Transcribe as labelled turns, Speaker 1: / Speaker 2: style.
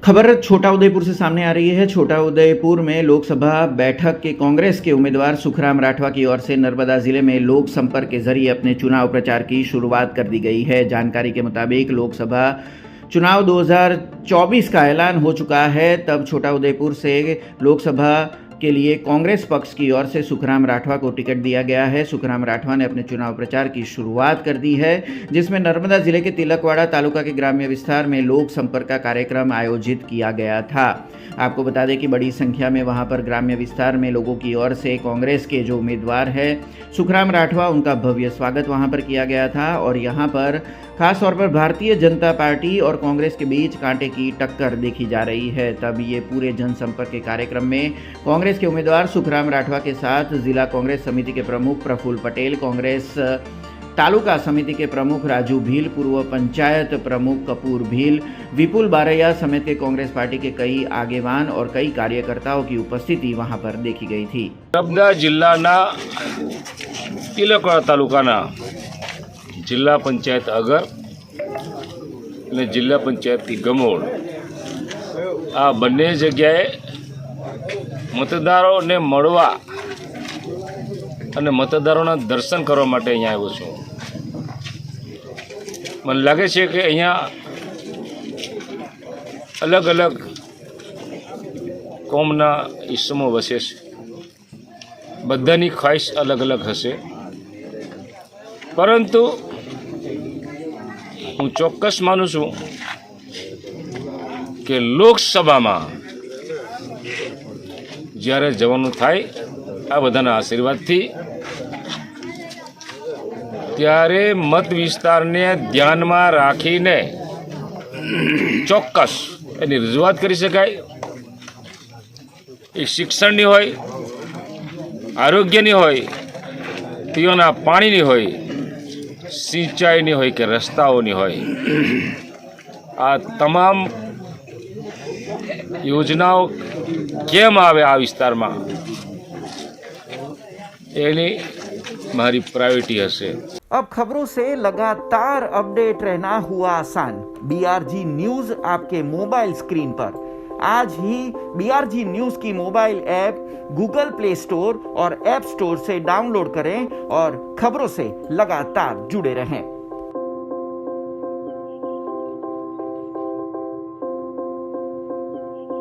Speaker 1: खबर छोटा उदयपुर से सामने आ रही है। छोटा उदयपुर में लोकसभा बैठक के कांग्रेस के उम्मीदवार सुखराम राठवा की ओर से नर्मदा जिले में लोक संपर्क के जरिए अपने चुनाव प्रचार की शुरुआत कर दी गई है। जानकारी के मुताबिक लोकसभा चुनाव 2024 का ऐलान हो चुका है। तब छोटा उदयपुर से लोकसभा के लिए कांग्रेस पक्ष की ओर से सुखराम राठवा को टिकट दिया गया है। सुखराम राठवा ने अपने चुनाव प्रचार की शुरुआत कर दी है, जिसमें नर्मदा जिले के तिलकवाड़ा तालुका के ग्राम्य विस्तार में लोक संपर्क का कार्यक्रम आयोजित किया गया था। आपको बता दें कि बड़ी संख्या में वहां पर ग्राम्य विस्तार में लोगों की ओर से कांग्रेस के जो उम्मीदवार है सुखराम राठवा, उनका भव्य स्वागत वहां पर किया गया था। और यहां पर खास तौर पर भारतीय जनता पार्टी और कांग्रेस के बीच कांटे की टक्कर देखी जा रही है। तब ये पूरे जनसंपर्क के कार्यक्रम में कांग्रेस के उम्मीदवार सुखराम राठवा के साथ जिला कांग्रेस समिति के प्रमुख प्रफुल्ल पटेल, कांग्रेस तालुका समिति के प्रमुख राजू भील, पूर्व पंचायत प्रमुख कपूर भील, विपुल बारैया समेत के कांग्रेस पार्टी के कई आगेवान और कई कार्यकर्ताओं की उपस्थिति वहां पर देखी गई थी।
Speaker 2: नर्मदा जिल्लाना तिलकवाड़ा तालुकाना जिल्ला पंचायत अगर અને જિલ્લા પંચાયતથી ગમોડ આ બંને જગ્યાએ મતદારોને મળવા અને મતદારોના દર્શન કરવા માટે અહીંયા આવ્યો છું। મને લાગે છે કે અહીંયા અલગ અલગ કોમના ઈસમો વસે છે, બધાની ખ્વાહિશ અલગ અલગ હશે, પરંતુ હું ચોક્કસ માનું છું કે લોકસભામાં જ્યારે જવાનું થાય આ બધાના આશીર્વાદથી ત્યારે મત વિસ્તારને ધ્યાનમાં રાખીને ચોક્કસ એની રજૂઆત કરી શકાય। એ શિક્ષણની હોય, આરોગ્યની હોય, પીવાના પાણીની હોય, સિંચાઈની હોય કે રસ્તાઓની હોય, આ તમામ યોજનાઓ કેમ આવે આ વિસ્તારમાં એની મારી પ્રાયોરિટી હશે।
Speaker 1: अब खबरों से लगातार अपडेट रहना हुआ आसान। BRG न्यूज आपके मोबाइल स्क्रीन पर। आज ही BRG न्यूज की mobile app Google play store और ऐप स्टोर से डाउनलोड करें और खबरों से लगातार जुड़े रहें।